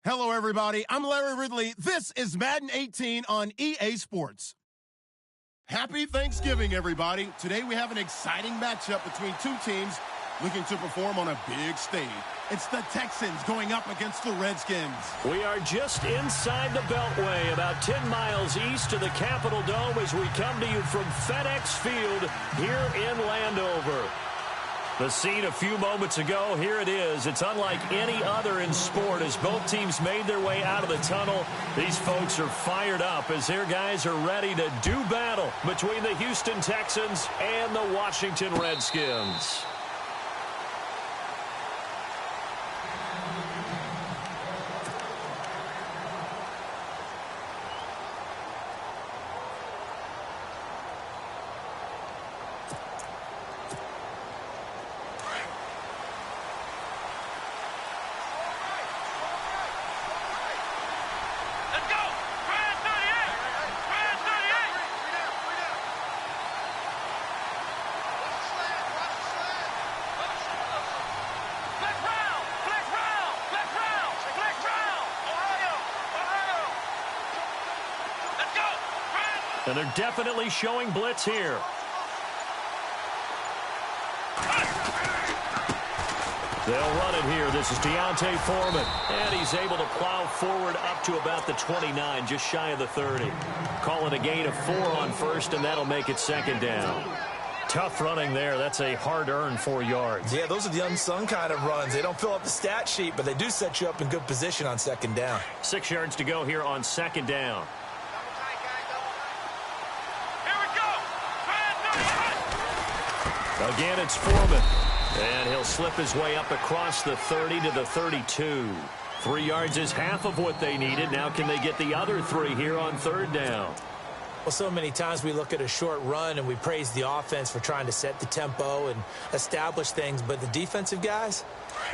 Hello, everybody. I'm Larry Ridley. This is Madden 18 on EA Sports. Happy Thanksgiving, everybody. Today we have an exciting matchup between two teams looking to perform on a big stage. It's the Texans going up against the Redskins. We are just inside the Beltway, about 10 miles east of the Capitol Dome as we come to you from FedEx Field here in Landover. The scene a few moments ago, here it is. It's unlike any other in sport as both teams made their way out of the tunnel. These folks are fired up as their guys are ready to do battle between the Houston Texans and the Washington Redskins. And they're definitely showing blitz here. They'll run it here. This is Deontay Foreman. And he's able to plow forward up to about the 29, just shy of the 30. Call it a gain of 4 on first, and that'll make it second down. Tough running there. That's a hard-earned 4 yards. Yeah, those are the unsung kind of runs. They don't fill up the stat sheet, but they do set you up in good position on second down. 6 yards to go here on second down. Again, it's Foreman. And he'll slip his way up across the 30 to the 32. 3 yards is half of what they needed. Now can they get the other 3 here on third down? Well, so many times we look at a short run and we praise the offense for trying to set the tempo and establish things. But the defensive guys,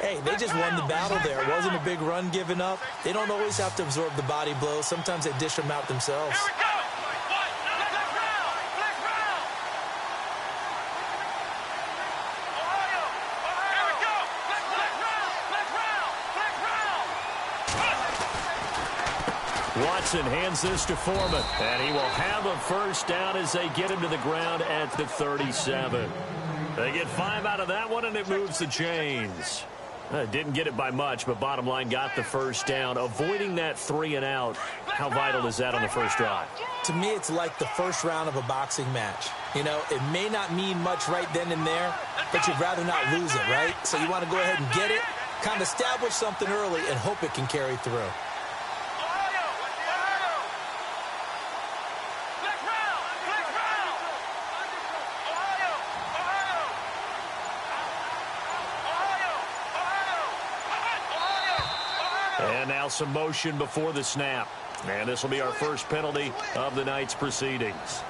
hey, they just won the battle there. It wasn't a big run given up. They don't always have to absorb the body blows. Sometimes they dish them out themselves. Here we go. Watson hands this to Foreman, and he will have a first down as they get him to the ground at the 37. They get 5 out of that one, and it moves the chains. Didn't get it by much, but bottom line got the first down. Avoiding that 3 and out, how vital is that on the first drive? To me, it's like the first round of a boxing match. You know, it may not mean much right then and there, but you'd rather not lose it, right? So you want to go ahead and get it, kind of establish something early, and hope it can carry through. And now some motion before the snap. And this will be our first penalty of the night's proceedings.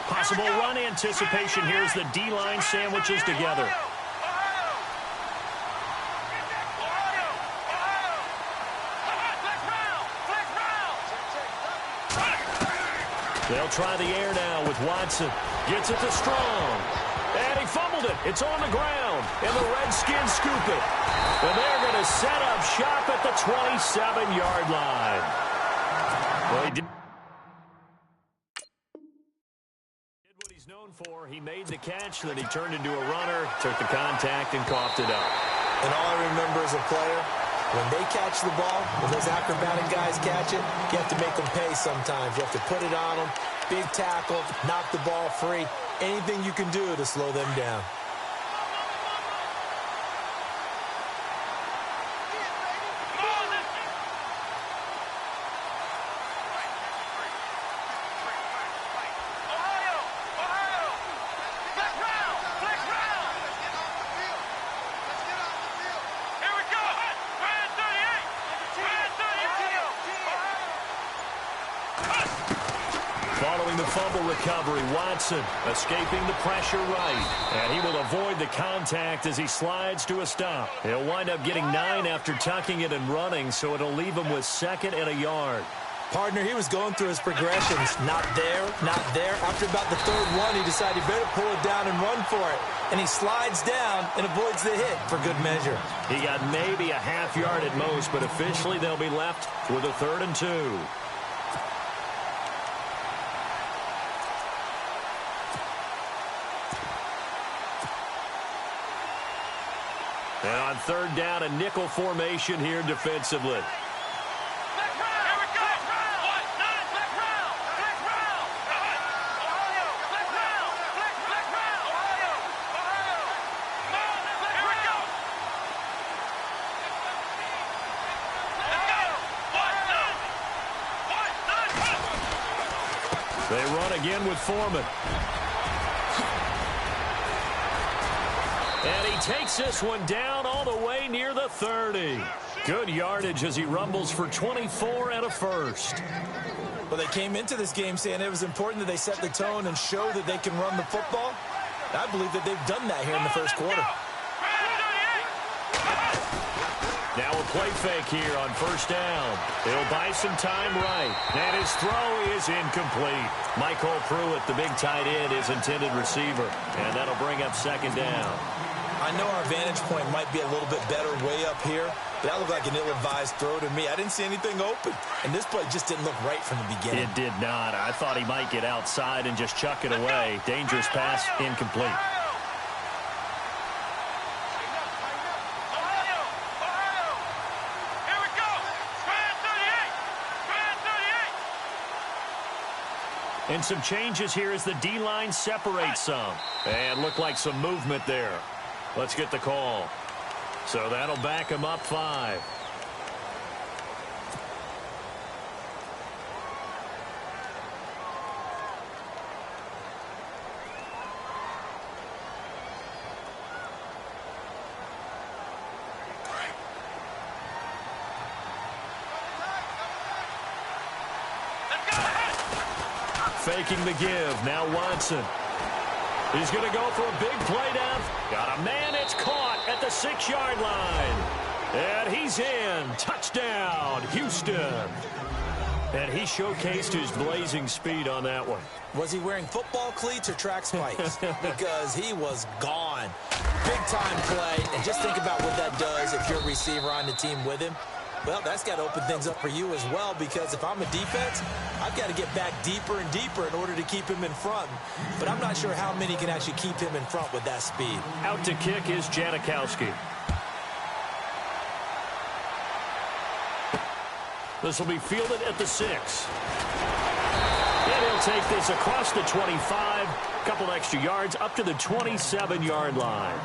Possible run anticipation here as the D-line sandwiches together. They'll try the air now with Watson. Gets it to Strong. And he fumbled it. It's on the ground. And the Redskins scoop it. And they're going to set up shop at the 27-yard line. Well, he did what he's known for. He made the catch, then he turned into a runner, took the contact, and coughed it up. And all I remember as a player, when they catch the ball, when those acrobatic guys catch it, you have to make them pay sometimes. You have to put it on them, big tackle, knock the ball free. Anything you can do to slow them down. Following the fumble recovery, Watson escaping the pressure right. And he will avoid the contact as he slides to a stop. He'll wind up getting 9 after tucking it and running, so it'll leave him with 2nd and a yard. Partner, he was going through his progressions. Not there, not there. After about the third one, he decided he better pull it down and run for it. And he slides down and avoids the hit for good measure. He got maybe a half yard at most, but officially they'll be left with a 3rd and 2. And on 3rd down, a nickel formation here defensively. They run again with Foreman. And he takes this one down all the way near the 30. Good yardage as he rumbles for 24 and a first. Well, they came into this game saying it was important that they set the tone and show that they can run the football. I believe that they've done that here in the first quarter. Now a play fake here on 1st down. He'll buy some time right. And his throw is incomplete. Michael Pruitt, the big tight end, is intended receiver. And that'll bring up 2nd down. I know our vantage point might be a little bit better way up here, but that looked like an ill-advised throw to me. I didn't see anything open, and this play just didn't look right from the beginning. It did not. I thought he might get outside and just chuck it away. Dangerous pass, incomplete. And some changes here as the D-line separates some. And looked like some movement there. Let's get the call. So that'll back him up 5. Faking the give. Now Watson. He's going to go for a big play down. Got a man. It's caught at the 6-yard line. And he's in. Touchdown, Houston. And he showcased his blazing speed on that one. Was he wearing football cleats or track spikes? Because he was gone. Big-time play. And just think about what that does if you're a receiver on the team with him. Well, that's got to open things up for you as well, because if I'm a defense, I've got to get back deeper and deeper in order to keep him in front. But I'm not sure how many can actually keep him in front with that speed. Out to kick is Janikowski. This will be fielded at the 6. And he'll take this across the 25. A couple extra yards up to the 27-yard line.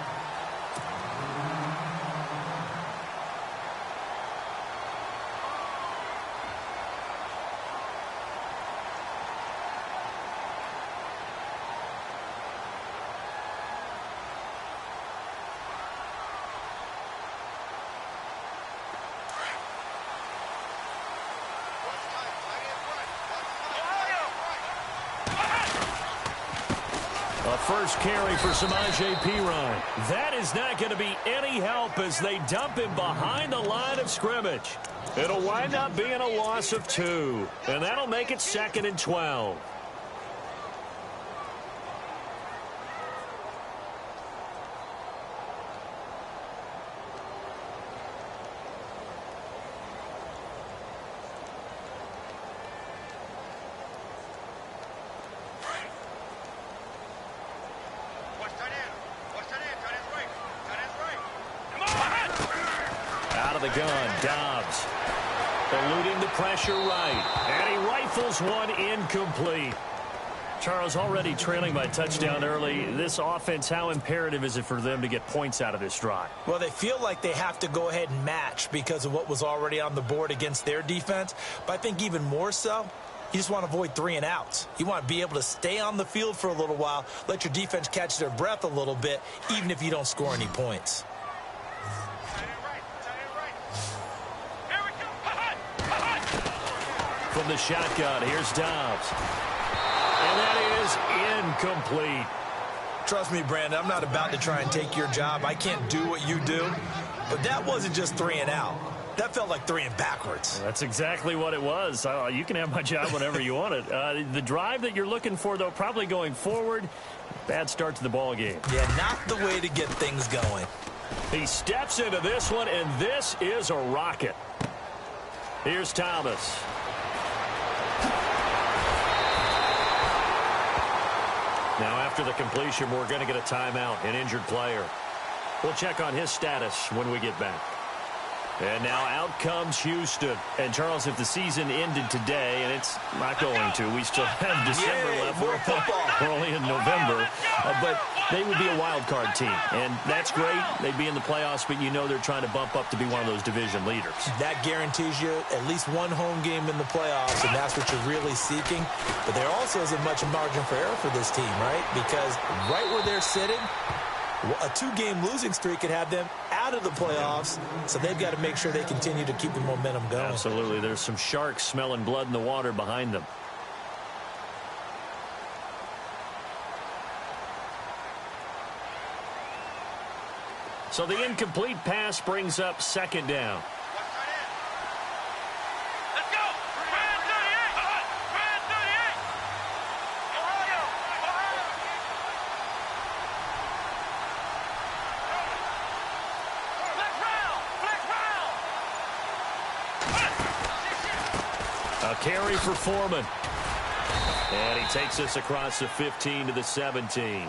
First carry for Samaje Perine. That is not going to be any help as they dump him behind the line of scrimmage. It'll wind up being a loss of 2, and that'll make it 2nd and 12. The gun, Dobbs eluding the pressure right, and he rifles one incomplete. Charles, already trailing by touchdown early. This offense, how imperative is it for them to get points out of this drive? Well, they feel like they have to go ahead and match because of what was already on the board against their defense. But I think even more so, you just want to avoid 3 and outs. You want to be able to stay on the field for a little while, let your defense catch their breath a little bit, even if you don't score any points. From the shotgun, here's Dobbs. And that is incomplete. Trust me, Brandon, I'm not about to try and take your job. I can't do what you do. But that wasn't just 3 and out. That felt like throwing backwards. That's exactly what it was. You can have my job whenever you want it. The drive that you're looking for, though, probably going forward. Bad start to the ball game. Yeah, not the way to get things going. He steps into this one, and this is a rocket. Here's Thomas. Now, after the completion, we're going to get a timeout, an injured player. We'll check on his status when we get back. And now out comes Houston. And, Charles, if the season ended today, and it's not going to, we still have December left. We're only in November. But they would be a wild card team. And that's great. They'd be in the playoffs, but you know they're trying to bump up to be one of those division leaders. That guarantees you at least one home game in the playoffs, and that's what you're really seeking. But there also isn't much margin for error for this team, right? Because right where they're sitting, a two-game losing streak could have them out of the playoffs, so they've got to make sure they continue to keep the momentum going. Absolutely. There's some sharks smelling blood in the water behind them. So the incomplete pass brings up second down. A carry for Foreman. And he takes us across the 15 to the 17.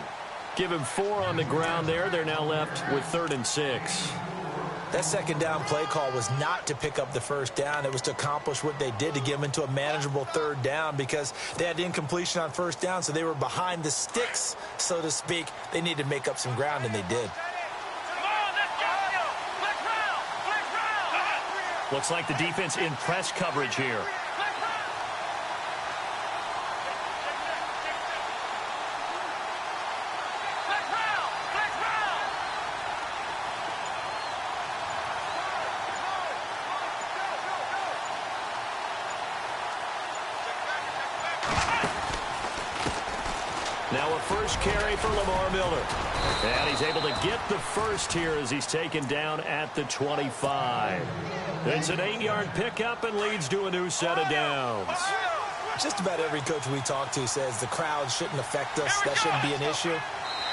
Give him 4 on the ground there. They're now left with 3rd and 6. That second down play call was not to pick up the first down. It was to accomplish what they did, to get them into a manageable 3rd down, because they had incompletion on first down, so they were behind the sticks, so to speak. They needed to make up some ground, and they did. Looks like the defense in press coverage here. Now a first carry for Lamar Miller. And he's able to get the first here as he's taken down at the 25. It's an 8-yard pickup and leads to a new set of downs. Just about every coach we talk to says the crowd shouldn't affect us. That shouldn't be an issue.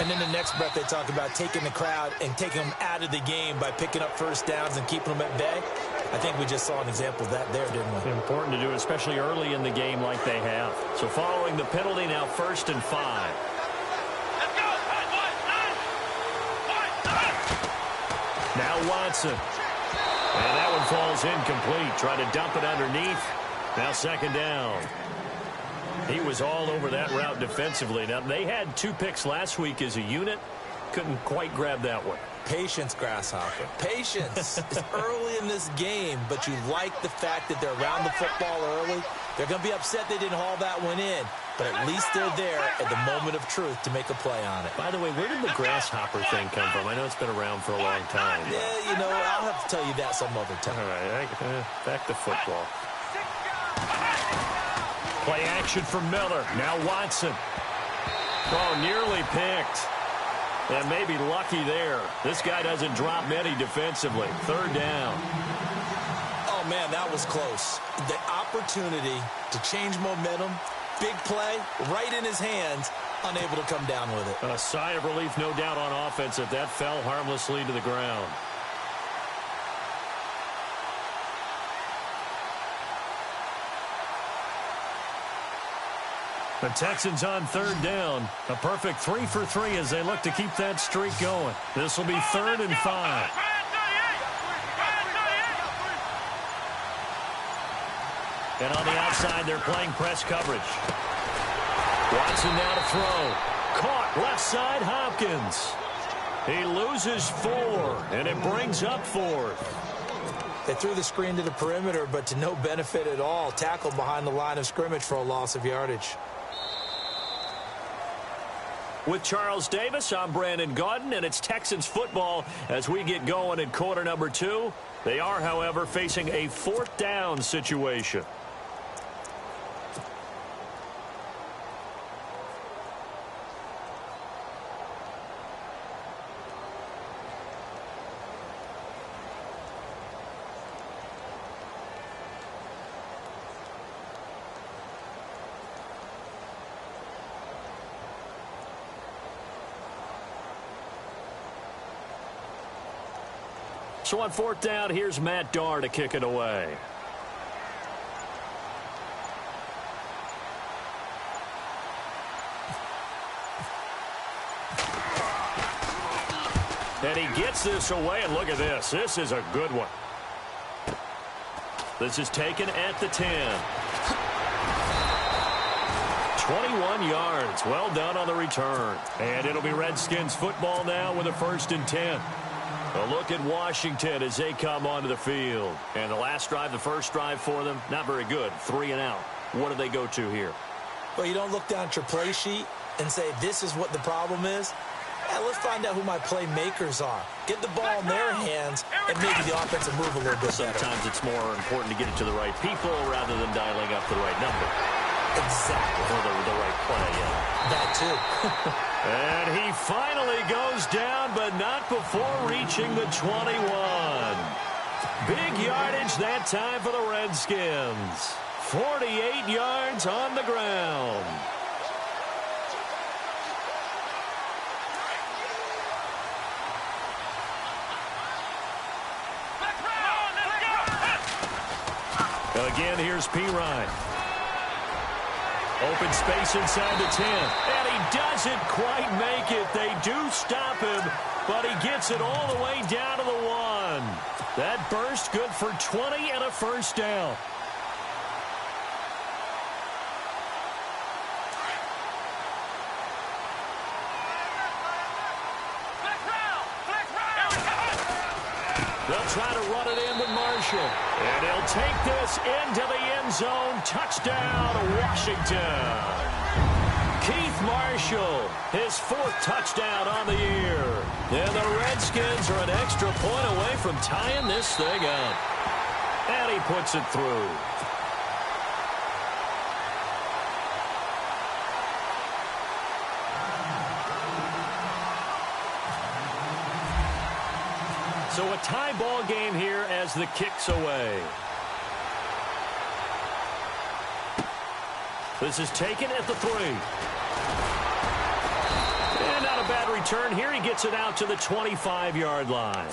And then the next breath they talk about taking the crowd and taking them out of the game by picking up first downs and keeping them at bay. I think we just saw an example of that there, didn't we? Important to do, especially early in the game like they have. So following the penalty, now 1st and 5. Now Watson. And that one falls incomplete. Try to dump it underneath. Now 2nd down. He was all over that route defensively. Now, they had 2 picks last week as a unit. Couldn't quite grab that one. Patience, Grasshopper. Patience. It's early in this game, but you like the fact that they're around the football early. They're going to be upset they didn't haul that one in, but at least they're there at the moment of truth to make a play on it. By the way, where did the grasshopper thing come from? I know it's been around for a long time. Yeah, you know, I'll have to tell you that some other time. All right, back to football. Play action from Miller. Now Watson. Oh, nearly picked. And maybe lucky there. This guy doesn't drop many defensively. 3rd down. Oh, man, that was close. The opportunity to change momentum, big play, right in his hands, unable to come down with it. A sigh of relief, no doubt, on offense if that fell harmlessly to the ground. The Texans on 3rd down. A perfect 3 for 3 as they look to keep that streak going. This will be 3rd and 5. And on the outside, they're playing press coverage. Watson now to throw. Caught left side, Hopkins. He loses 4, and it brings up 4th. They threw the screen to the perimeter, but to no benefit at all. Tackled behind the line of scrimmage for a loss of yardage. With Charles Davis, I'm Brandon Gaudin, and it's Texans football as we get going in quarter number 2. They are, however, facing a 4th down situation. So on 4th down, here's Matt Darr to kick it away. And he gets this away, and look at this. This is a good one. This is taken at the 10. 21 yards. Well done on the return. And it'll be Redskins football now with a 1st and 10. A look at Washington as they come onto the field. And the last drive, the first drive for them, not very good. 3 and out. What do they go to here? Well, you don't look down at your play sheet and say, this is what the problem is. Yeah, let's find out who my playmakers are. Get the ball in their hands and maybe the offensive move a little bit better. Sometimes it's more important to get it to the right people rather than dialing up the right number. Exactly. Or the right play, yeah. That too. And he finally goes down, but not before reaching the 21. Big yardage that time for the Redskins. 48 yards on the ground. Again, here's P. Ryan. Open space inside the 10. And he doesn't quite make it. They do stop him, but he gets it all the way down to the 1. That burst good for 20 and a 1st down. They'll try to run it in with Marshall. And he'll take this into the end zone. Touchdown, Washington. Keith Marshall, his 4th touchdown on the year. And the Redskins are an extra point away from tying this thing up. And he puts it through. So a tie ball game here as the kick's away. This is taken at the 3. And not a bad return here. He gets it out to the 25-yard line.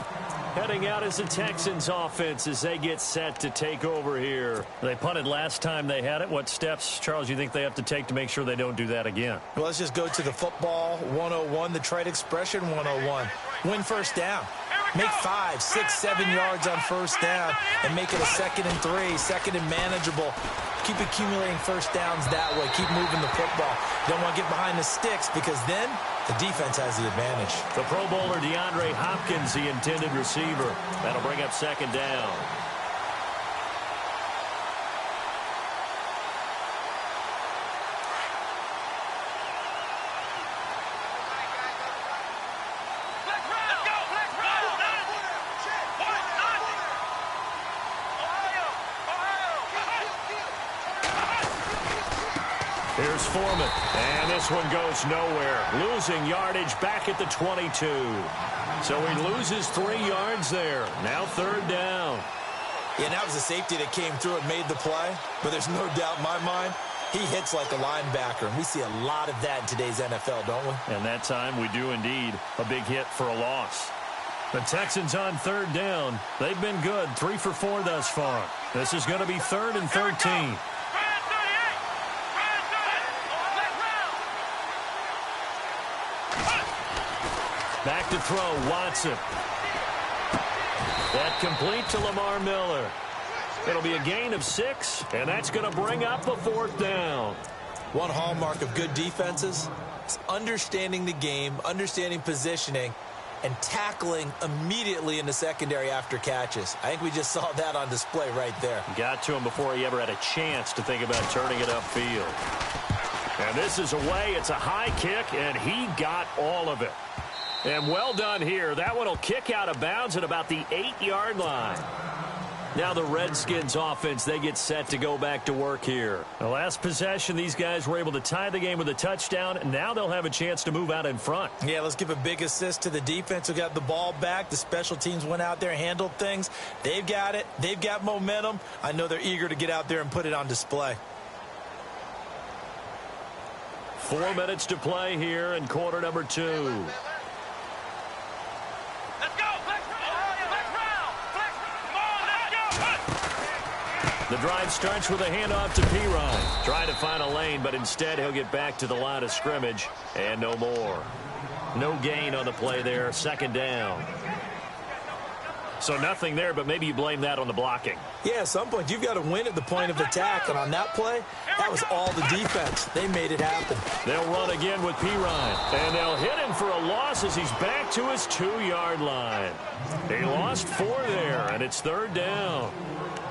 Heading out is the Texans offense as they get set to take over here. They punted last time they had it. What steps, Charles, you think they have to take to make sure they don't do that again? Well, let's just go to the football 101, the trade expression 101. Win 1st down. Make 5, 6, 7 yards on 1st down and make it a 2nd and 3, 2nd and manageable. Keep accumulating 1st downs that way. Keep moving the football. You don't want to get behind the sticks because then the defense has the advantage. The Pro Bowler DeAndre Hopkins, the intended receiver. That'll bring up 2nd down. Here's Foreman, and this one goes nowhere. Losing yardage back at the 22. So he loses 3 yards there. Now 3rd down. Yeah, and that was a safety that came through and made the play. But there's no doubt in my mind, he hits like a linebacker. And we see a lot of that in today's NFL, don't we? And that time we do indeed. A big hit for a loss. The Texans on 3rd down. They've been good. 3 for 4 thus far. This is going to be 3rd and 13. Back to throw, Watson. That complete to Lamar Miller. It'll be a gain of 6, and that's going to bring up the 4th down. One hallmark of good defenses is understanding the game, understanding positioning, and tackling immediately in the secondary after catches. I think we just saw that on display right there. Got to him before he ever had a chance to think about turning it upfield. And this is away. It's a high kick, and he got all of it. And well done here. That one will kick out of bounds at about the 8-yard line. Now the Redskins offense, they get set to go back to work here. The last possession, these guys were able to tie the game with a touchdown. And now they'll have a chance to move out in front. Yeah, let's give a big assist to the defense who got the ball back. The special teams went out there, handled things. They've got it. They've got momentum. I know they're eager to get out there and put it on display. 4 minutes to play here in quarter number 2. The drive starts with a handoff to Pirine. Trying to find a lane, but instead he'll get back to the line of scrimmage and no more. No gain on the play there. Second down. So nothing there, but maybe you blame that on the blocking. Yeah, at some point you've got to win at the point of attack, and on that play, that was all the defense. They made it happen. They'll run again with Pirine, and they'll hit him for a loss as he's back to his 2-yard line. He lost 4 there, and it's third down.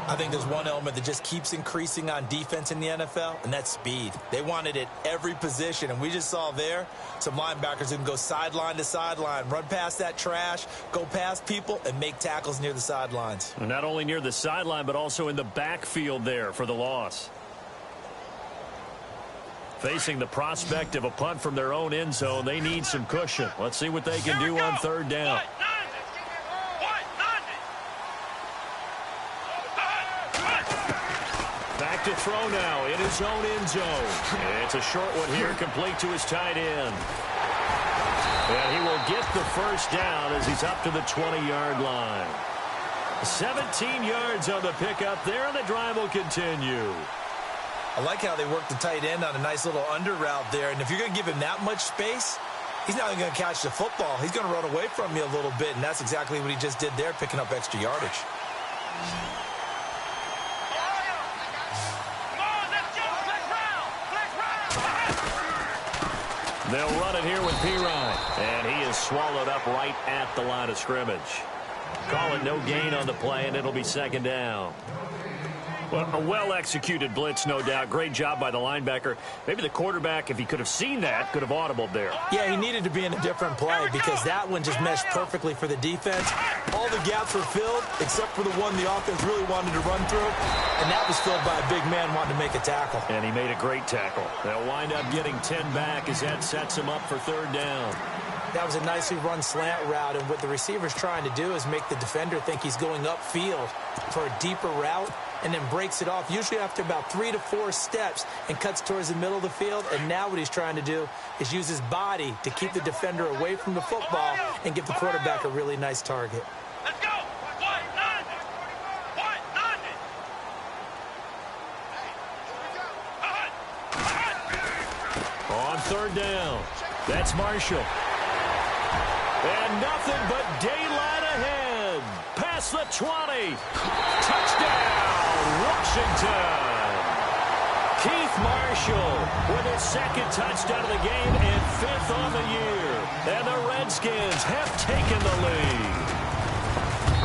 I think there's one element that just keeps increasing on defense in the NFL, and that's speed. They want it at every position, and we just saw there some linebackers who can go sideline to sideline, run past that trash, go past people, and make tackles near the sidelines. And not only near the sideline, but also in the backfield there for the loss. Facing the prospect of a punt from their own end zone, they need some cushion. Let's see what they can do on third down. Back to throw now in his own end zone. It's a short one here, complete to his tight end. And he will get the first down as he's up to the 20-yard line. 17 yards on the pickup there, and the drive will continue. I like how they work the tight end on a nice little under route there. And if you're going to give him that much space, he's not going to catch the football. He's going to run away from you a little bit, and that's exactly what he just did there, picking up extra yardage. They'll run it here with Pirine, and he is swallowed up right at the line of scrimmage. Call it no gain on the play, and it'll be second down. Well, a well-executed blitz, no doubt. Great job by the linebacker. Maybe the quarterback, if he could have seen that, could have audibled there. Yeah, he needed to be in a different play because that one just meshed perfectly for the defense. All the gaps were filled except for the one the offense really wanted to run through, and that was filled by a big man wanting to make a tackle. And he made a great tackle. They'll wind up getting 10 back as that sets him up for third down. That was a nicely run slant route, and what the receiver's trying to do is make the defender think he's going upfield for a deeper route and then breaks it off, usually after about 3 to 4 steps, and cuts towards the middle of the field. And now what he's trying to do is use his body to keep the defender away from the football and give the quarterback a really nice target. Let's go! On third down, that's Marshall. And nothing but daylight ahead. Past the 20. Touchdown, Washington. Keith Marshall with his second touchdown of the game and 5th on the year. And the Redskins have taken the lead.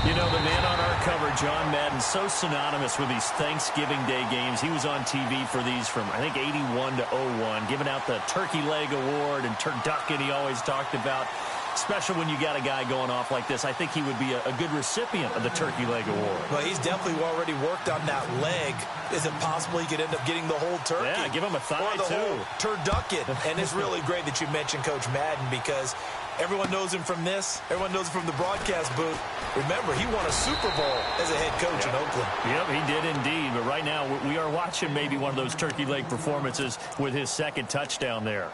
You know, the man on our cover, John Madden, so synonymous with these Thanksgiving Day games. He was on TV for these from, I think, 81 to 01, giving out the Turkey Leg Award and turducken he always talked about. Special when you got a guy going off like this. I think he would be a good recipient of the Turkey Leg Award. Well, he's definitely already worked on that leg. Is it possible he could end up getting the whole turkey? Yeah, give him a thigh, or the too. Whole turducken. And it's really great that you mentioned Coach Madden because everyone knows him from this. Everyone knows him from the broadcast booth. Remember, he won a Super Bowl as a head coach in Oakland. Yep, he did indeed. But right now, we are watching maybe one of those turkey leg performances with his second touchdown there.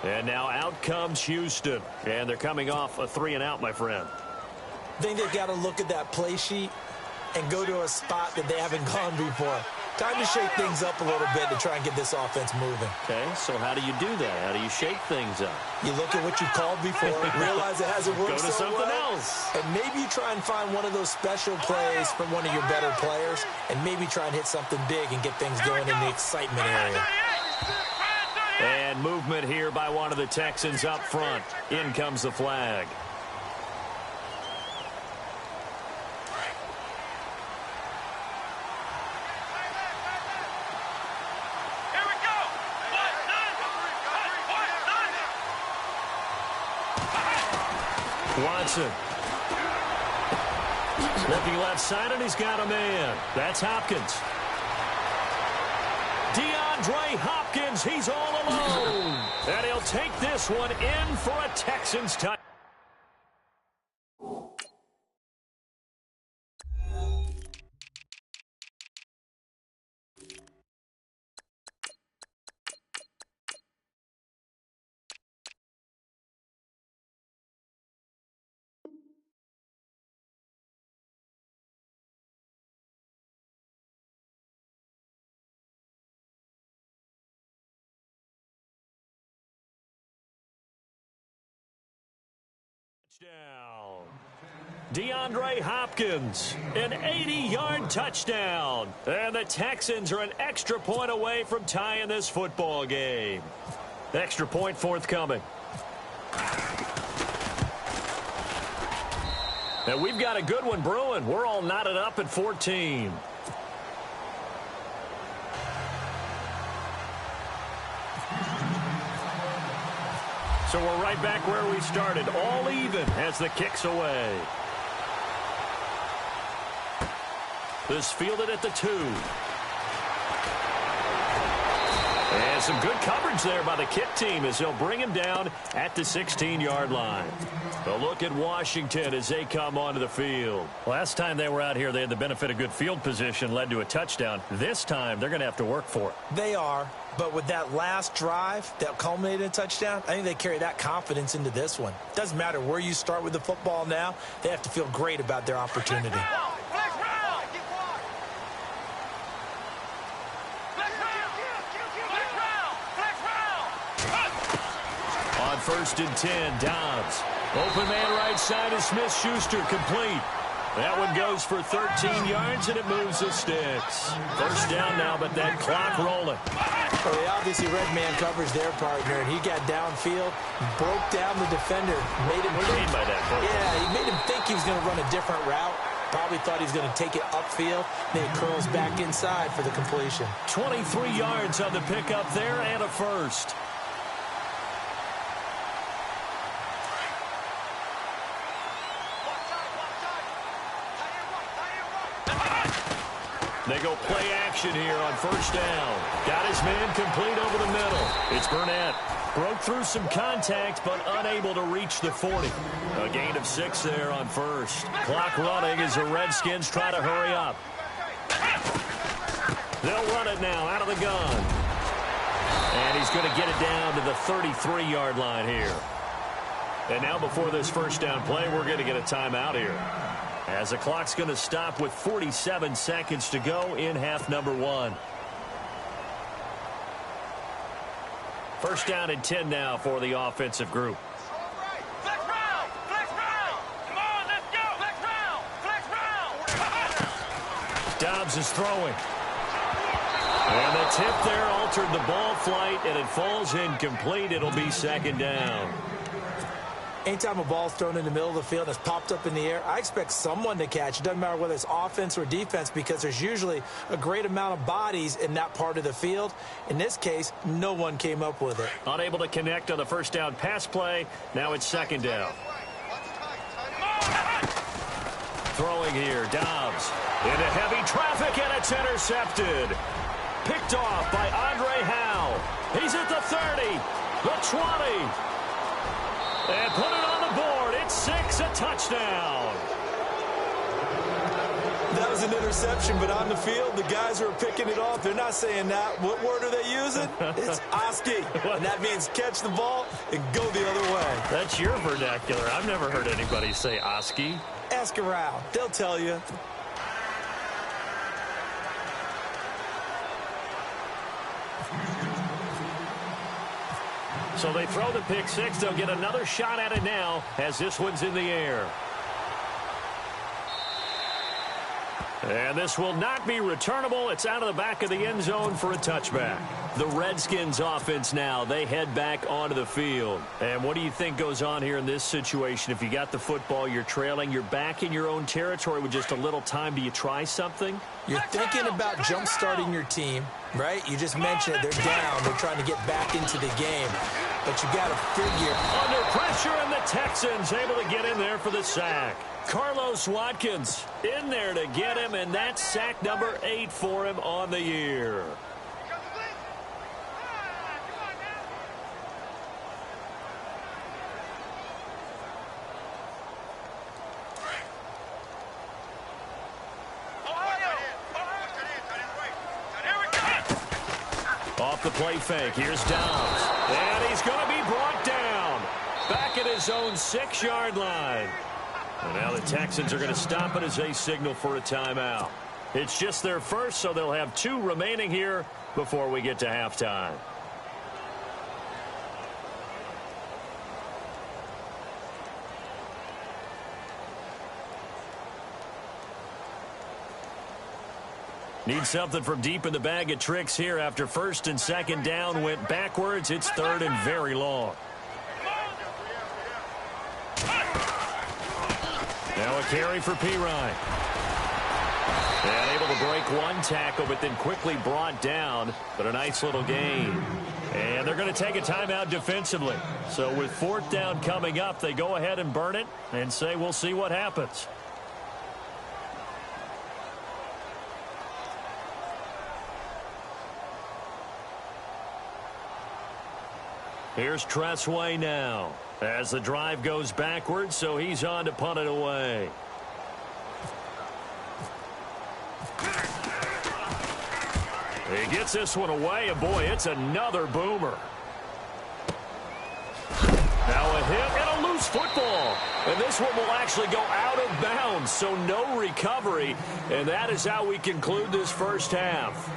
And now out comes Houston. And they're coming off a 3-and-out, my friend. I think they've got to look at that play sheet and go to a spot that they haven't gone before. Time to shake things up a little bit to try and get this offense moving. Okay, so how do you do that? How do you shake things up? You look at what you called before, realize it hasn't worked Go to so something well, else. and maybe you try and find one of those special plays from one of your better players, and maybe try and hit something big and get things going in the excitement area. And movement here by one of the Texans up front. In comes the flag. Watson. Looking left side, and he's got a man. That's Hopkins. DeAndre Hopkins, he's all alone. And he'll take this one in for a Texans touchdown. Touchdown. DeAndre Hopkins, an 80-yard touchdown. And the Texans are an extra point away from tying this football game. Extra point forthcoming. And we've got a good one brewing. We're all knotted up at 14. So we're right back where we started, all even as the kick's away. This fielded at the 2. And some good coverage there by the kick team as they'll bring him down at the 16-yard line. A look at Washington as they come onto the field. Last time they were out here, they had the benefit of good field position, led to a touchdown. This time, they're going to have to work for it. They are, but with that last drive that culminated in a touchdown, I think they carry that confidence into this one. Doesn't matter where you start with the football now, they have to feel great about their opportunity. On 1st and 10, Dobbs. Open man right side is Smith-Schuster, complete. That one goes for 13 yards, and it moves the sticks. First down now, but that clock rolling. Well, they obviously read man coverage their partner, and he got downfield, broke down the defender, made him What do you mean by that? Yeah, he made him think he was going to run a different route. Probably thought he was going to take it upfield. Then he curls back inside for the completion. 23 yards on the pickup there and a first. They go play action here on first down. Got his man complete over the middle. It's Burnett. Broke through some contact, but unable to reach the 40. A gain of 6 there on first. Clock running as the Redskins try to hurry up. They'll run it now out of the gun. And he's going to get it down to the 33-yard line here. And now before this first down play, we're going to get a timeout here, as the clock's going to stop with 47 seconds to go in half number 1. First down and 10 now for the offensive group. Flex round! Flex round! Come on, let's go! Flex round! Flex round! Dobbs is throwing. And the tip there altered the ball flight, and it falls incomplete. It'll be second down. Anytime a ball's thrown in the middle of the field and it's popped up in the air, I expect someone to catch. It doesn't matter whether it's offense or defense, because there's usually a great amount of bodies in that part of the field. In this case, no one came up with it. Unable to connect on the first down pass play. Now it's second down. Throwing here, Dobbs into heavy traffic, and it's intercepted. Picked off by Andre Howe. He's at the 30, the 20. And put it on the board. It's 6, a touchdown. That was an interception, but on the field, the guys who are picking it off, they're not saying that. What word are they using? It's Oski. And that means catch the ball and go the other way. That's your vernacular. I've never heard anybody say Oski. Ask around. They'll tell you. So they throw the pick 6. They'll get another shot at it now as this one's in the air. And this will not be returnable. It's out of the back of the end zone for a touchback. The Redskins offense now, they head back onto the field. And what do you think goes on here in this situation? If you got the football, you're trailing, you're back in your own territory with just a little time. Do you try something? You're thinking about jump-starting your team, right? You just mentioned it. They're down. They're trying to get back into the game. But you got to figure. Under pressure, and the Texans able to get in there for the sack. Carlos Watkins in there to get him, and that's sack number 8 for him on the year. Off the play fake, here's Dobbs. And he's going to be brought down. Back at his own 6-yard line. And now the Texans are going to stop it as they signal for a timeout. It's just their first, so they'll have 2 remaining here before we get to halftime. Need something from deep in the bag of tricks here after first and second down went backwards. It's third and very long. Now a carry for Pirine. And able to break one tackle, but then quickly brought down. But a nice little gain. And they're going to take a timeout defensively. So with fourth down coming up, they go ahead and burn it and say we'll see what happens. Here's Tressway now as the drive goes backwards, so he's on to punt it away. He gets this one away, and boy, it's another boomer. Now a hit and a loose football. And this one will actually go out of bounds, so no recovery. And that is how we conclude this first half.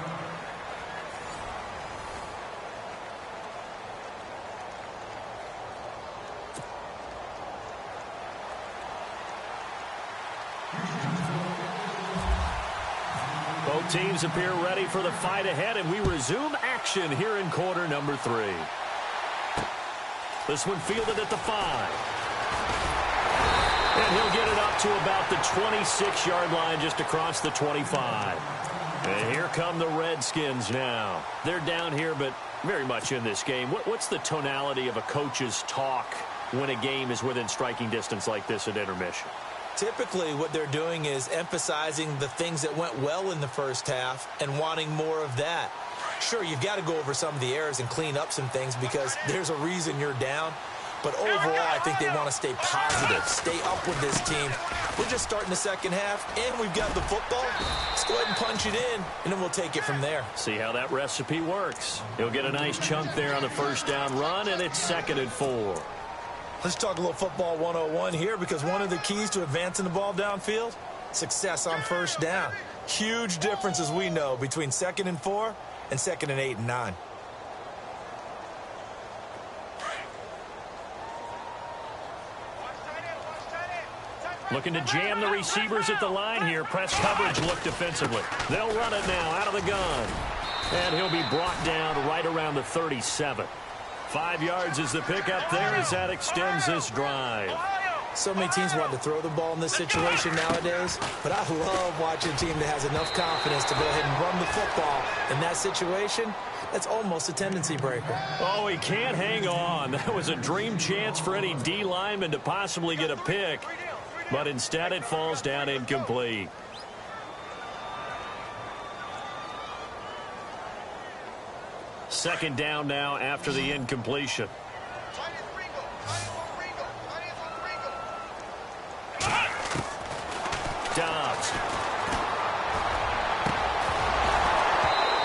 Both teams appear ready for the fight ahead, and we resume action here in quarter number 3. This one fielded at the 5. And he'll get it up to about the 26-yard line, just across the 25. And here come the Redskins now. They're down here, but very much in this game. What's the tonality of a coach's talk when a game is within striking distance like this at intermission? Typically, what they're doing is emphasizing the things that went well in the first half and wanting more of that. Sure, you've got to go over some of the errors and clean up some things because there's a reason you're down. But overall, I think they want to stay positive, stay up with this team. We're just starting the second half, and we've got the football. Let's go ahead and punch it in, and then we'll take it from there. See how that recipe works. He'll get a nice chunk there on the first down run, and it's 2nd and 4. Let's talk a little football 101 here, because one of the keys to advancing the ball downfield, success on first down. Huge difference, as we know, between 2nd and 4 and 2nd and 8 and 9. Looking to jam the receivers at the line here. Press coverage look defensively. They'll run it now out of the gun. And he'll be brought down right around the 37. 5 yards is the pickup there as that extends this drive. So many teams want to throw the ball in this situation nowadays, but I love watching a team that has enough confidence to go ahead and run the football in that situation. That's almost a tendency breaker. Oh, he can't hang on. That was a dream chance for any D lineman to possibly get a pick, but instead it falls down incomplete. Second down now after the incompletion. Dobbs.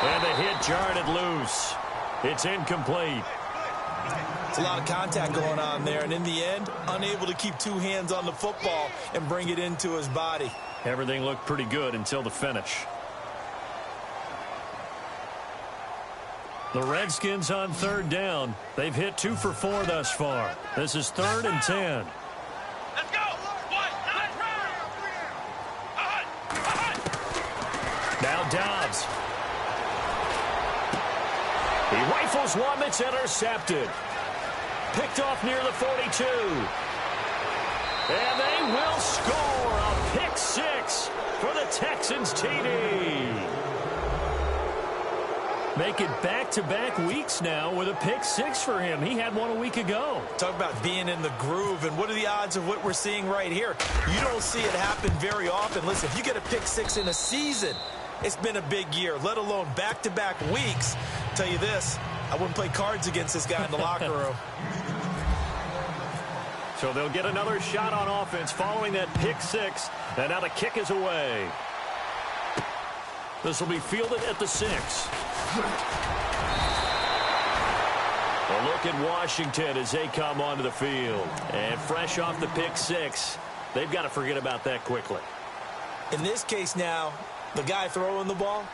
And the hit jarred it loose. It's incomplete. It's a lot of contact going on there, and in the end, unable to keep 2 hands on the football and bring it into his body. Everything looked pretty good until the finish. The Redskins on third down. They've hit 2 for 4 thus far. This is 3rd and 10. Let's go. Now Dobbs. He rifles one that's intercepted. Picked off near the 42. And they will score a pick 6 for the Texans TD. Make it back-to-back weeks now with a pick 6 for him. He had one a week ago. Talk about being in the groove, and what are the odds of what we're seeing right here? You don't see it happen very often. Listen, if you get a pick 6 in a season, it's been a big year, let alone back-to-back weeks. I'll tell you this, I wouldn't play cards against this guy in the locker room. So they'll get another shot on offense following that pick 6, and now the kick is away. This will be fielded at the 6. A look at Washington as they come onto the field. And fresh off the pick 6, they've got to forget about that quickly. In this case now, the guy throwing the ball,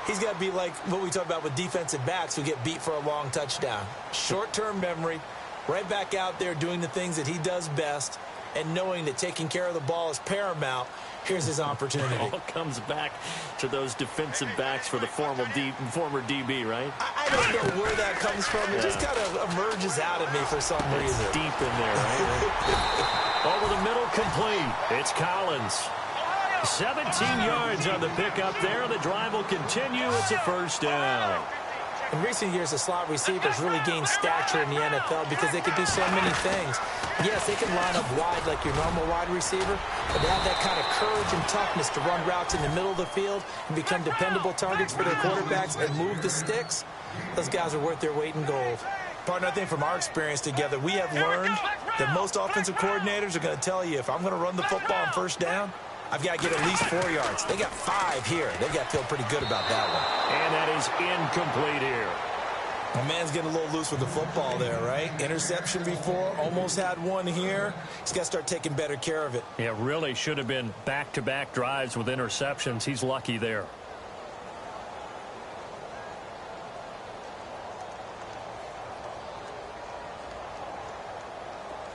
he's got to be like what we talk about with defensive backs who get beat for a long touchdown. Short-term memory, right back out there doing the things that he does best, and knowing that taking care of the ball is paramount Here's his opportunity. All comes back to those defensive backs for the former DB, right? I don't know where that comes from. It just kind of emerges out of me for some reason. It's deep in there, right? Over the middle, complete. It's Collins. 17 yards on the pickup there. The drive will continue. It's a first down. In recent years, the slot receivers really gained stature in the NFL because they could do so many things. Yes, they can line up wide like your normal wide receiver, but they have that kind of courage and toughness to run routes in the middle of the field and become dependable targets for their quarterbacks and move the sticks. Those guys are worth their weight in gold. Partner, I think from our experience together, we have learned that most offensive coordinators are going to tell you, if I'm going to run the football on first down, I've got to get at least 4 yards. They got 5 here. They've got to feel pretty good about that one. And that is incomplete here. My man's getting a little loose with the football there, right? Interception before, almost had one here. He's got to start taking better care of it. Yeah, really should have been back-to-back drives with interceptions. He's lucky there.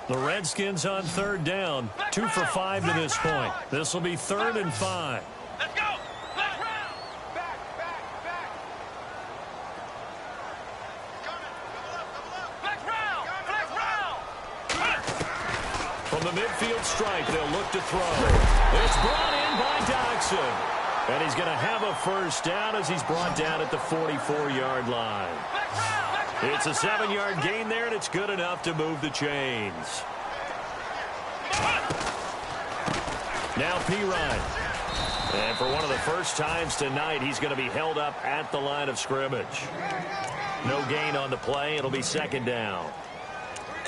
The Redskins on third down. 2 for 5 to this point. This will be 3rd and 5. Let's go. Flex round. Back. Flex round. From the midfield stripe, they'll look to throw. It's brought in by Dodson. And he's going to have a first down as he's brought down at the 44-yard line. It's a 7-yard gain there, and it's good enough to move the chains. Now P-Ryan. And for one of the first times tonight, he's going to be held up at the line of scrimmage. No gain on the play. It'll be 2nd down.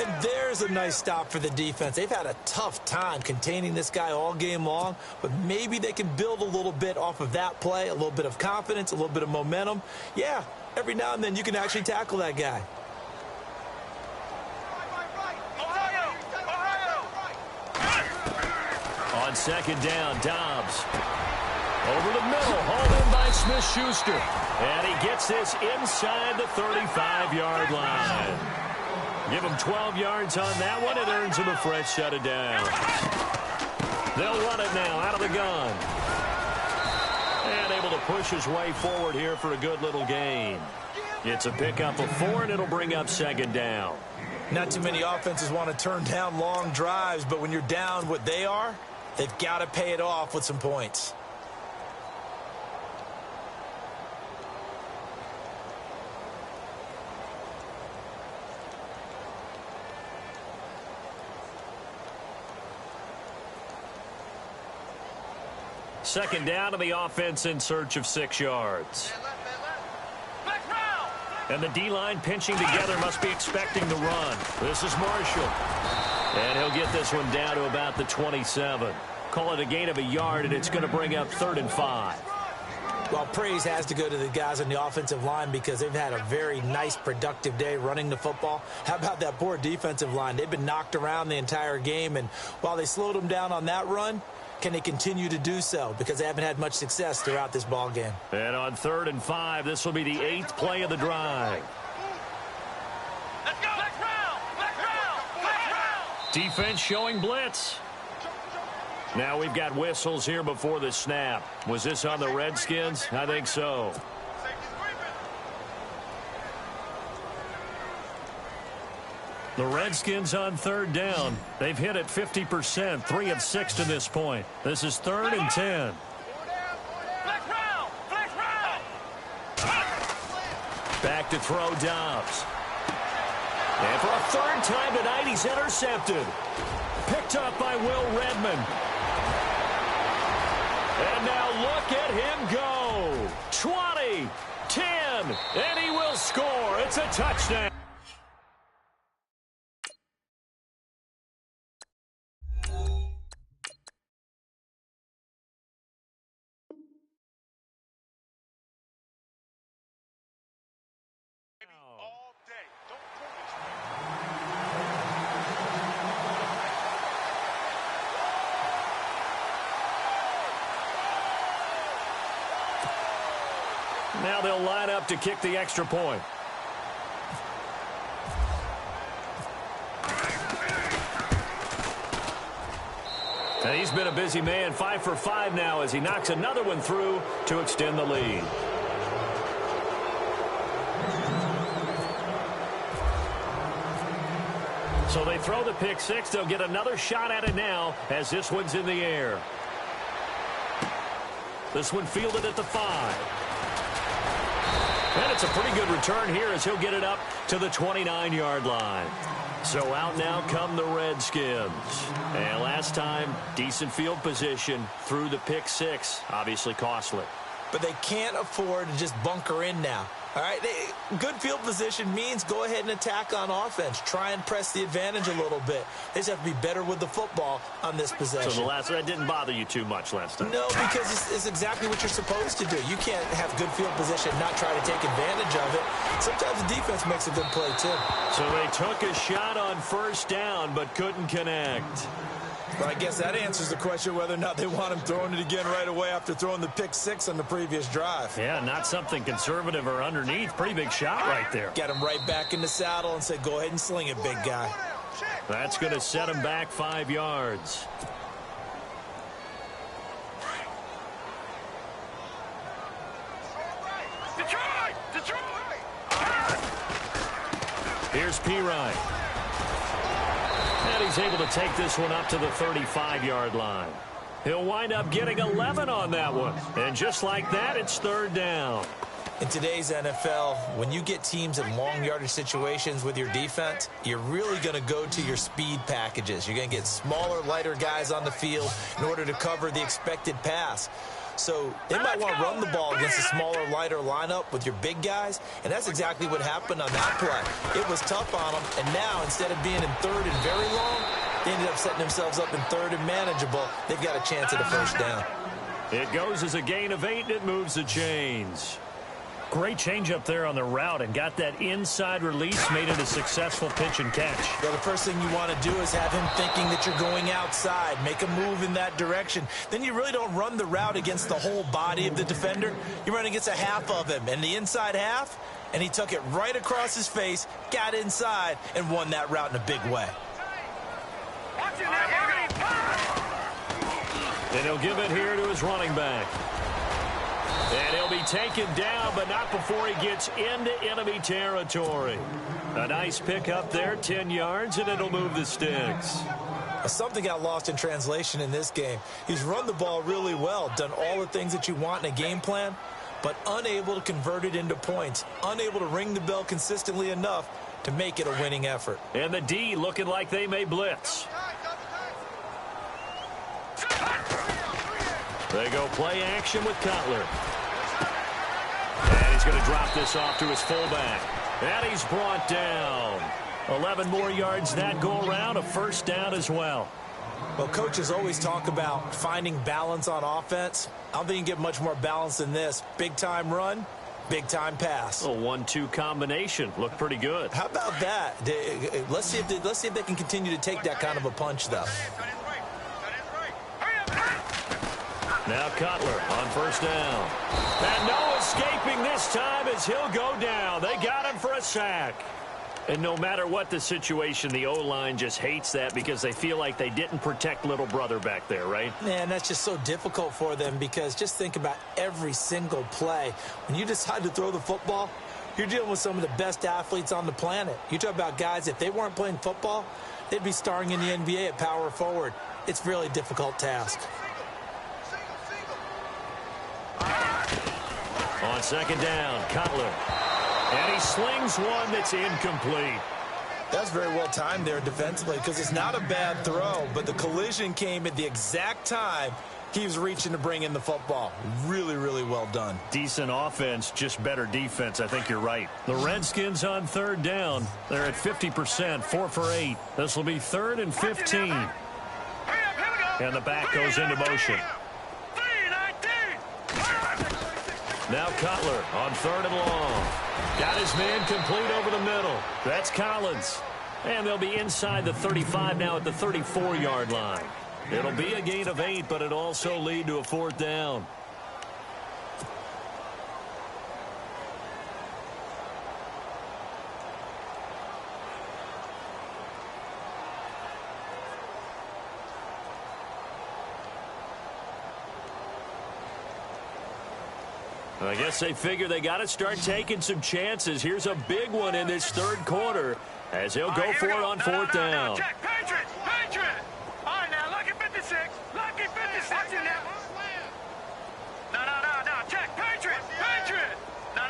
And there's a nice stop for the defense. They've had a tough time containing this guy all game long, but maybe they can build a little bit off of that play, a little bit of confidence, a little bit of momentum. Yeah, every now and then you can actually tackle that guy. On 2nd down, Dobbs. Over the middle, hauled in by Smith-Schuster. And he gets this inside the 35-yard line. Give him 12 yards on that one. It earns him a fresh set of downs. They'll run it now out of the gun. And able to push his way forward here for a good little gain. It's a pickup of 4, and it'll bring up 2nd down. Not too many offenses want to turn down long drives, but when you're down what they are, they've got to pay it off with some points. Second down to the offense in search of 6 yards. And the D-line pinching together must be expecting the run. This is Marshall. And he'll get this one down to about the 27. Call it a gain of a yard, and it's going to bring up 3rd and 5. Well, praise has to go to the guys on the offensive line because they've had a very nice, productive day running the football. How about that poor defensive line? They've been knocked around the entire game, and while they slowed them down on that run, can they continue to do so? Because they haven't had much success throughout this ball game. And on 3rd and 5, this will be the 8th play of the drive. Let's go. Flex round. Defense showing blitz. Now we've got whistles here before the snap. Was this on the Redskins? I think so. The Redskins on 3rd down. They've hit it 50%, 3 of 6 to this point. This is 3rd and 10. Back to throw Dobbs. And for a 3rd time tonight, he's intercepted. Picked up by Will Redmond. And now look at him go. 20, 10, and he will score. It's a touchdown. Now they'll line up to kick the extra point. And he's been a busy man, 5 for 5 now as he knocks another one through to extend the lead. So they throw the pick six. They'll get another shot at it now as this one's in the air. This one fielded at the 5. And it's a pretty good return here as he'll get it up to the 29-yard line. So out now come the Redskins. And last time, decent field position through the pick six. Obviously costly. But they can't afford to just bunker in now. All right, good field position means go ahead and attack on offense. Try and press the advantage a little bit. They just have to be better with the football on this possession. So that didn't bother you too much last time? No, because it's exactly what you're supposed to do. You can't have good field position and not try to take advantage of it. Sometimes the defense makes a good play, too. So they took a shot on first down but couldn't connect. Well, I guess that answers the question whether or not they want him throwing it again right away after throwing the pick six on the previous drive. Yeah, not something conservative or underneath. Pretty big shot right there. Get him right back in the saddle and say, go ahead and sling it, big guy. That's going to set him back 5 yards. Here's P-Ryan. And he's able to take this one up to the 35-yard line. He'll wind up getting 11 on that one. And just like that, it's third down. In today's NFL, when you get teams in long yardage situations with your defense, you're really going to go to your speed packages. You're going to get smaller, lighter guys on the field in order to cover the expected pass. So they might want to run the ball against a smaller, lighter lineup with your big guys, and that's exactly what happened on that play. It was tough on them, and now instead of being in third and very long, they ended up setting themselves up in third and manageable. They've got a chance at a first down. It goes as a gain of 8, and it moves the chains. Great change up there on the route and got that inside release, made it a successful pitch and catch. Well, the first thing you want to do is have him thinking that you're going outside, make a move in that direction. Then you really don't run the route against the whole body of the defender. You run against a half of him, and the inside half, and he took it right across his face, got inside, and won that route in a big way. And he'll give it here to his running back. And he'll be taken down, but not before he gets into enemy territory. A nice pickup there, 10 yards, and it'll move the sticks. Something got lost in translation in this game. He's run the ball really well, done all the things that you want in a game plan, but unable to convert it into points, unable to ring the bell consistently enough to make it a winning effort. And the D looking like they may blitz. They go play action with Cutler. And he's going to drop this off to his fullback. And he's brought down. 11 more yards that go around, a first down as well. Well, coaches always talk about finding balance on offense. I don't think you can get much more balance than this. Big-time run, big-time pass. A 1-2 combination. Looked pretty good. How about that? Let's see if they can continue to take that kind of a punch, though. Now Cutler on first down. And no escaping this time as he'll go down. They got him for a sack. And no matter what the situation, the O-line just hates that because they feel like they didn't protect little brother back there, right? Man, that's just so difficult for them because just think about every single play. When you decide to throw the football, you're dealing with some of the best athletes on the planet. You talk about guys, if they weren't playing football, they'd be starring in the NBA at power forward. It's a really difficult task. On second down, Cutler. And he slings one that's incomplete. That's very well timed there defensively because it's not a bad throw, but the collision came at the exact time he was reaching to bring in the football. Really, really well done. Decent offense, just better defense. I think you're right. The Redskins on third down. They're at 50%, 4 for 8. This will be 3rd and 15. And the back goes into motion. Now Cutler on 3rd and long. Got his man complete over the middle. That's Collins. And they'll be inside the 35 now at the 34-yard line. It'll be a gain of 8, but it'll also lead to a 4th down. I guess they figure they got to start taking some chances. Here's a big one in this third quarter as he'll go for it on fourth down. Check, Patriots, Patriots. All right, now, lucky 56. Lucky 56 in there. No, check, Patriots, Patriots. No,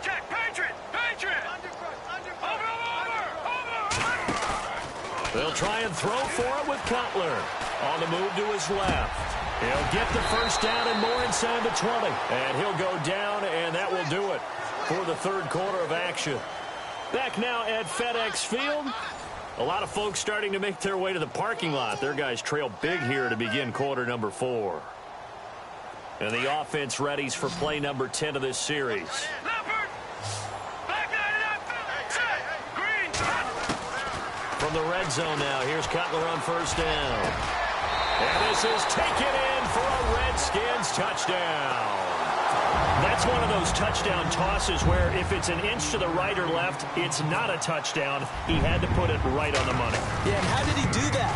check, Patriots, Patriots. Over. They'll try and throw for it with Cutler. On the move to his left. He'll get the first down and more inside the 20. And he'll go down, and that will do it for the third quarter of action. Back now at FedEx Field. A lot of folks starting to make their way to the parking lot. Their guys trail big here to begin quarter number 4. And the offense readies for play number 10 of this series. From the red zone now, here's Cutler on first down. And this is taken in for a Redskins touchdown. That's one of those touchdown tosses where if it's an inch to the right or left, it's not a touchdown. He had to put it right on the money. Yeah, and how did he do that?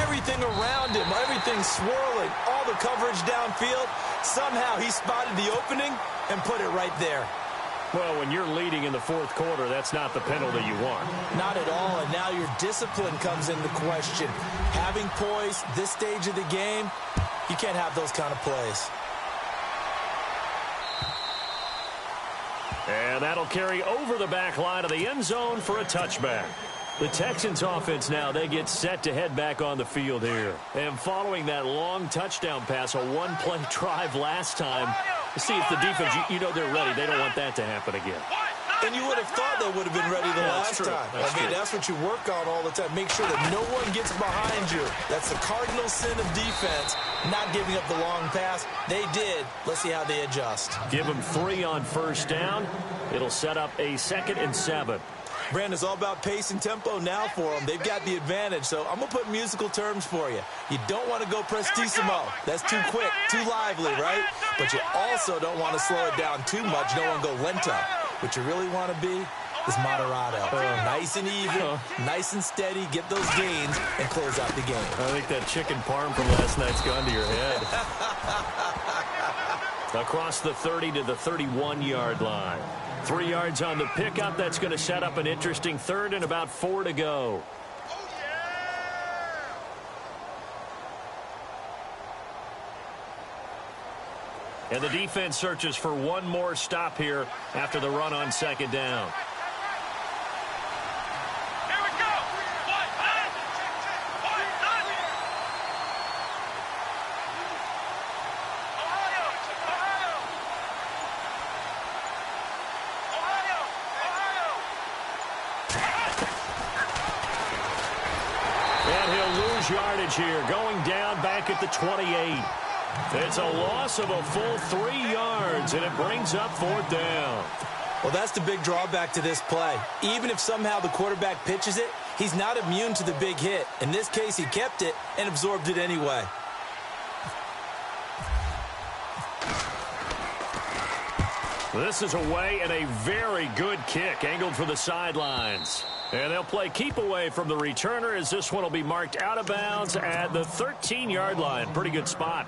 Everything around him, everything swirling, all the coverage downfield. Somehow he spotted the opening and put it right there. Well, when you're leading in the fourth quarter, that's not the penalty you want. Not at all, and now your discipline comes into question. Having poise, this stage of the game, you can't have those kind of plays. And that'll carry over the back line of the end zone for a touchback. The Texans offense now, they get set to head back on the field here. And following that long touchdown pass, a one-play drive last time, see if the defense, you know they're ready. They don't want that to happen again. And you would have thought they would have been ready the last time. That's what you work on all the time. Make sure that no one gets behind you. That's the cardinal sin of defense, not giving up the long pass. They did. Let's see how they adjust. Give them 3 on first down. It'll set up a 2nd and 7. Brandon, it's all about pace and tempo now for them. They've got the advantage, so I'm going to put musical terms for you. You don't want to go prestissimo. That's too quick, too lively, right? But you also don't want to slow it down too much. You don't want to go lento. What you really want to be is moderato. Nice and even, nice and steady, get those gains, and close out the game. I think that chicken parm from last night's gone to your head. Across the 30 to the 31-yard line. 3 yards on the pickup. That's going to set up an interesting third and about 4 to go. And the defense searches for one more stop here after the run on second down. Here we go. And he'll lose yardage here, going down back at the 28. It's a loss of a full 3 yards, and it brings up fourth down. Well, that's the big drawback to this play. Even if somehow the quarterback pitches it, he's not immune to the big hit. In this case, he kept it and absorbed it anyway. This is away and a very good kick angled for the sidelines. And they'll play keep away from the returner as this one will be marked out of bounds at the 13-yard line. Pretty good spot.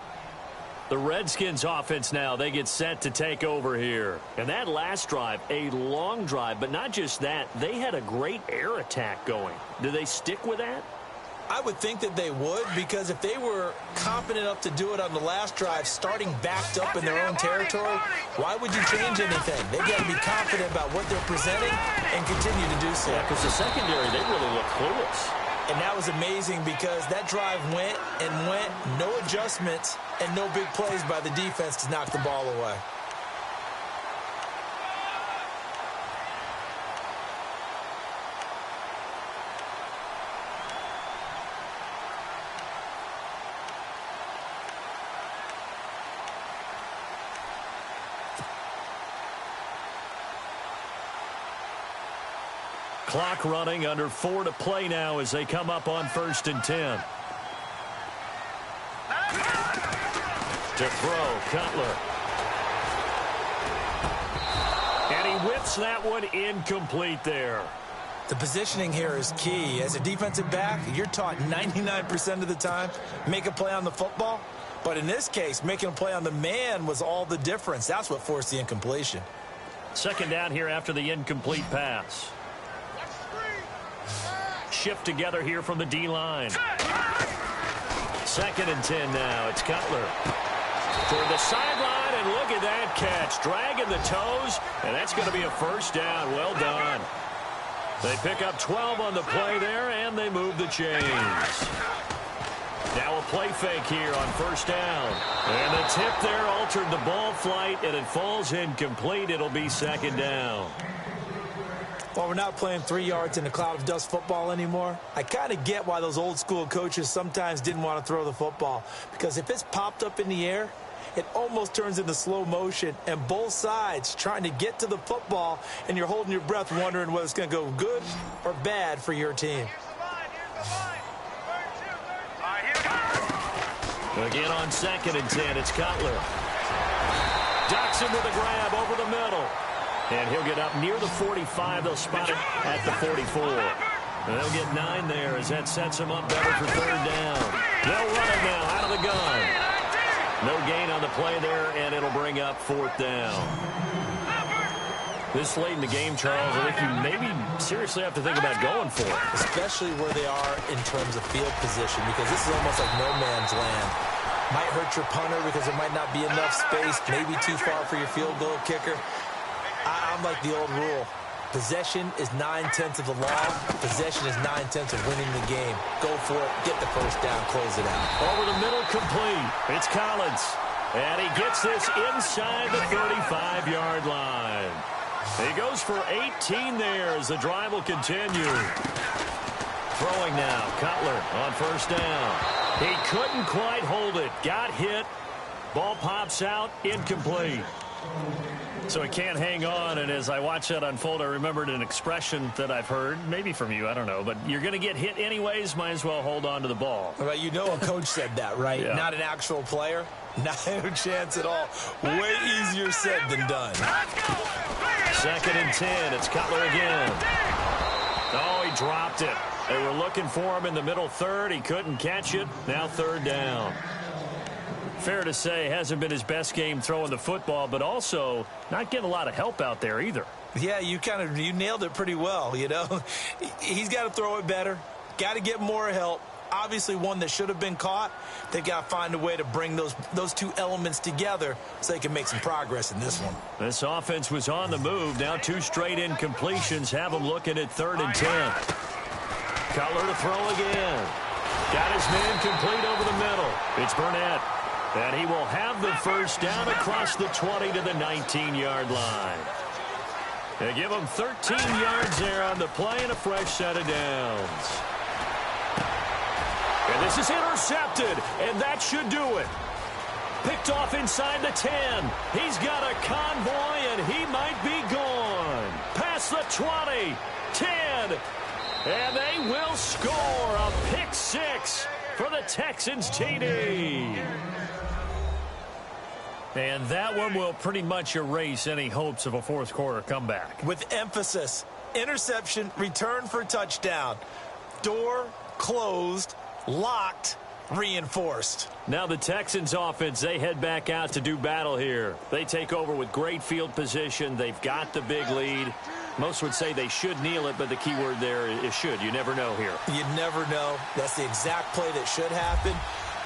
The Redskins offense now, they get set to take over here. And that last drive, a long drive, but not just that, they had a great air attack going. Do they stick with that? I would think that they would, because if they were confident enough to do it on the last drive, starting backed up in their own territory, why would you change anything? They've got to be confident about what they're presenting and continue to do so. Yeah, because the secondary, they really look clueless. And that was amazing because that drive went and went, no adjustments, and no big plays by the defense to knock the ball away. Clock running, under 4 to play now as they come up on 1st and 10. To throw, Cutler. And he whips that one incomplete there. The positioning here is key. As a defensive back, you're taught 99% of the time, make a play on the football, But in this case, making a play on the man was all the difference. That's what forced the incompletion. Second down here after the incomplete pass. Shift together here from the D-line. 2nd and 10 now. It's Cutler. Toward the sideline, and look at that catch. Dragging the toes, and that's going to be a first down. Well done. They pick up 12 on the play there, and they move the chains. Now a play fake here on first down. And the tip there altered the ball flight, and it falls incomplete. It'll be 2nd down. Well, we're not playing 3 yards in a cloud of dust football anymore. I kind of get why those old school coaches sometimes didn't want to throw the football. Because if it's popped up in the air, it almost turns into slow motion, and both sides trying to get to the football, and you're holding your breath wondering whether it's going to go good or bad for your team. Again on 2nd and 10, it's Cutler. Ducks him with a grab over the middle. And he'll get up near the 45. They'll spot it at the 44. And they'll get 9 there as that sets him up better for 3rd down. They'll run it now out of the gun. No gain on the play there, and it'll bring up 4th down. This late in the game, Charles, I think you maybe seriously have to think about going for it. Especially where they are in terms of field position, because this is almost like no man's land. Might hurt your punter because there might not be enough space, maybe too far for your field goal kicker. I'm like the old rule. Possession is 9/10 of the law. Possession is 9/10 of winning the game. Go for it. Get the first down. Close it out. Over the middle, complete. It's Collins. And he gets this inside the 35-yard line. He goes for 18 there as the drive will continue. Throwing now. Cutler on first down. He couldn't quite hold it. Got hit. Ball pops out. Incomplete. So he can't hang on, and as I watch that unfold, I remembered an expression that I've heard, maybe from you, I don't know, but you're going to get hit anyways, might as well hold on to the ball. Well, you know a coach said that, right? Yeah. Not an actual player. Not a chance at all. Way easier said than done. 2nd and 10, it's Cutler again. Oh, he dropped it. They were looking for him in the middle 3rd. He couldn't catch it. Now 3rd down. Fair to say, hasn't been his best game throwing the football, but also not getting a lot of help out there either. Yeah, you nailed it pretty well, you know. He's got to throw it better. Got to get more help. Obviously one that should have been caught. They got to find a way to bring those two elements together so they can make some progress in this one. This offense was on the move. Now 2 straight incompletions have them looking at 3rd and 10. Cutler to throw again. Got his man complete over the middle. It's Burnett. And he will have the first down across the 20 to the 19-yard line. They give him 13 yards there on the play and a fresh set of downs. And this is intercepted, and that should do it. Picked off inside the 10. He's got a convoy, and he might be gone. Past the 20, 10, and they will score a pick 6 for the Texans TD. And that one will pretty much erase any hopes of a fourth quarter comeback. With emphasis, interception, return for touchdown. Door closed, locked, reinforced. Now the Texans offense, they head back out to do battle here. They take over with great field position. They've got the big lead. Most would say they should kneel it, but the key word there is should. You never know here. You never know. That's the exact play that should happen.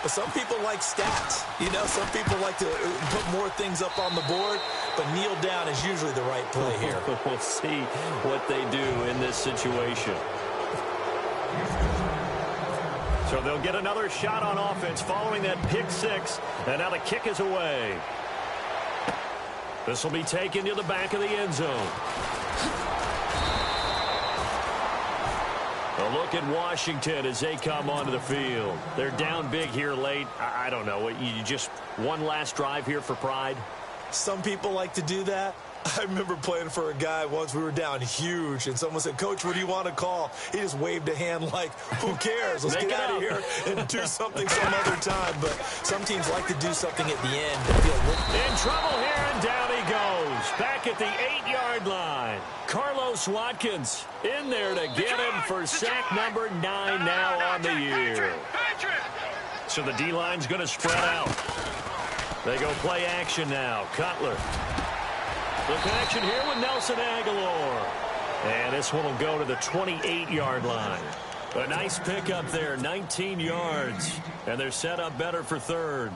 But some people like stats. You know, some people like to put more things up on the board, but kneel down is usually the right play here. We'll see what they do in this situation. So they'll get another shot on offense following that pick 6, and now the kick is away. This will be taken to the back of the end zone. A look at Washington as they come onto the field. They're down big here late. I don't know. You just one last drive here for pride? Some people like to do that. I remember playing for a guy once. We were down huge, and someone said, "Coach, what do you want to call?" He just waved a hand like, who cares? Let's get out of here and do something some other time. But some teams like to do something at the end. In trouble here, and down he goes. Back at the 8-yard line. Carlos Watkins in there to get him for sack number 9 now on the year. So the D-line's going to spread out. They go play action now. Cutler. The connection here with Nelson Aguilar. And this one will go to the 28-yard line. A nice pickup there, 19 yards. And they're set up better for third.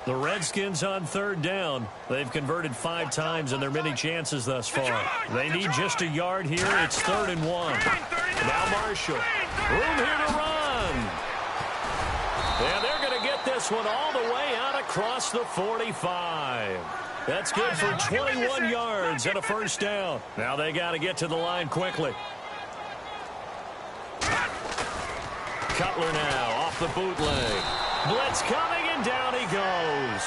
The Redskins on third down. They've converted 5 times in their many chances thus far. They need just a yard here. It's 3rd and 1. Now Marshall. Room here to run. And they're going to get this one all the way out across the 45. That's good for 21 yards and a first down. Now they got to get to the line quickly. Cutler now off the bootleg. Blitz coming, and down he goes.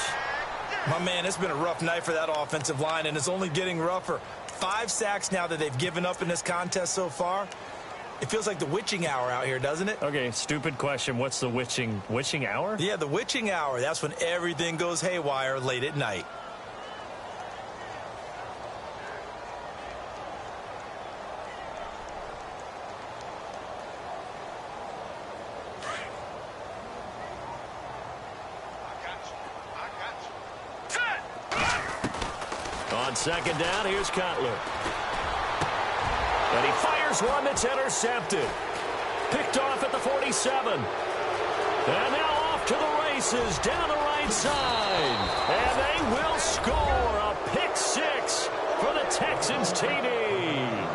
My man, it's been a rough night for that offensive line, and it's only getting rougher. 5 sacks now that they've given up in this contest so far. It feels like the witching hour out here, doesn't it? Okay, stupid question. What's the witching hour? Yeah, the witching hour. That's when everything goes haywire late at night. On second down, here's Cutler. And he fires one that's intercepted. Picked off at the 47. And now off to the races down the right side. And they will score a pick 6 for the Texans TD.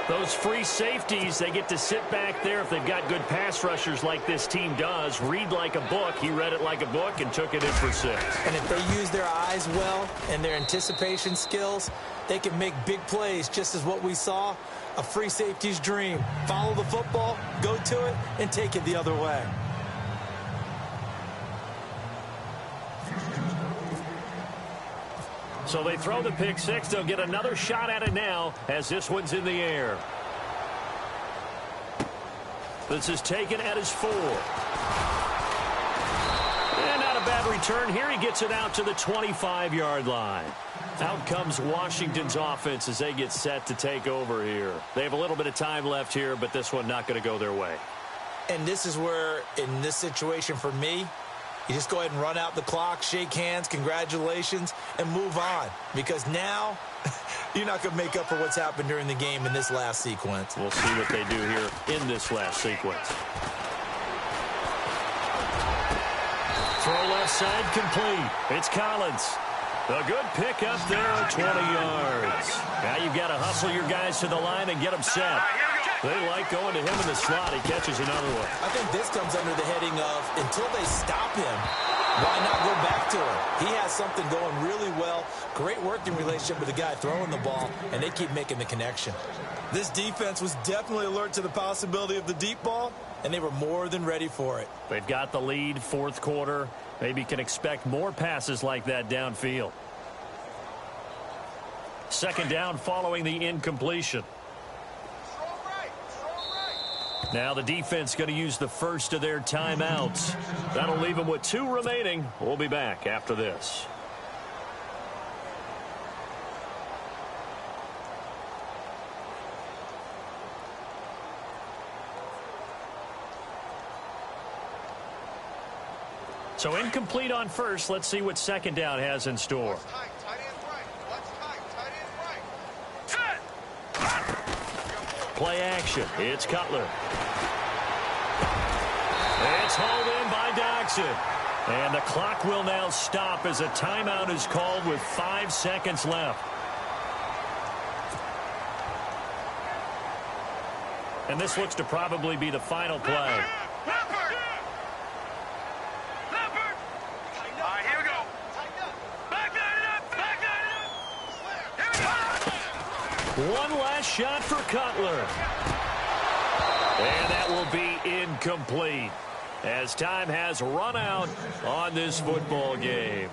Those free safeties, they get to sit back there if they've got good pass rushers like this team does. Read like a book. He read it like a book and took it in for 6. And if they use their eyes well and their anticipation skills, they can make big plays, just as what we saw, a free safety's dream. Follow the football, go to it, and take it the other way. So they throw the pick 6. They'll get another shot at it now as this one's in the air. This is taken at his 4. And not a bad return here. He gets it out to the 25-yard line. Out comes Washington's offense as they get set to take over here. They have a little bit of time left here, but this one not going to go their way. And this is where, in this situation for me, you just go ahead and run out the clock, shake hands, congratulations, and move on. Because now, you're not going to make up for what's happened during the game in this last sequence. We'll see what they do here in this last sequence. Throw left side complete. It's Collins. A good pick up there at 20 yards. Now you've got to hustle your guys to the line and get them set. They like going to him in the slot. He catches another one. I think this comes under the heading of, until they stop him, why not go back to him? He has something going really well. Great working relationship with the guy throwing the ball, and they keep making the connection. This defense was definitely alert to the possibility of the deep ball, and they were more than ready for it. They've got the lead, 4th quarter. Maybe can expect more passes like that downfield. 2nd down following the incompletion. Now the defense going to use the first of their timeouts. That'll leave them with 2 remaining. We'll be back after this. So incomplete on first. Let's see what 2nd down has in store. Play action. It's Cutler. It's hauled in by Doxson. And the clock will now stop as a timeout is called with 5 seconds left. And this looks to probably be the final play. One last shot for Cutler. And that will be incomplete as time has run out on this football game.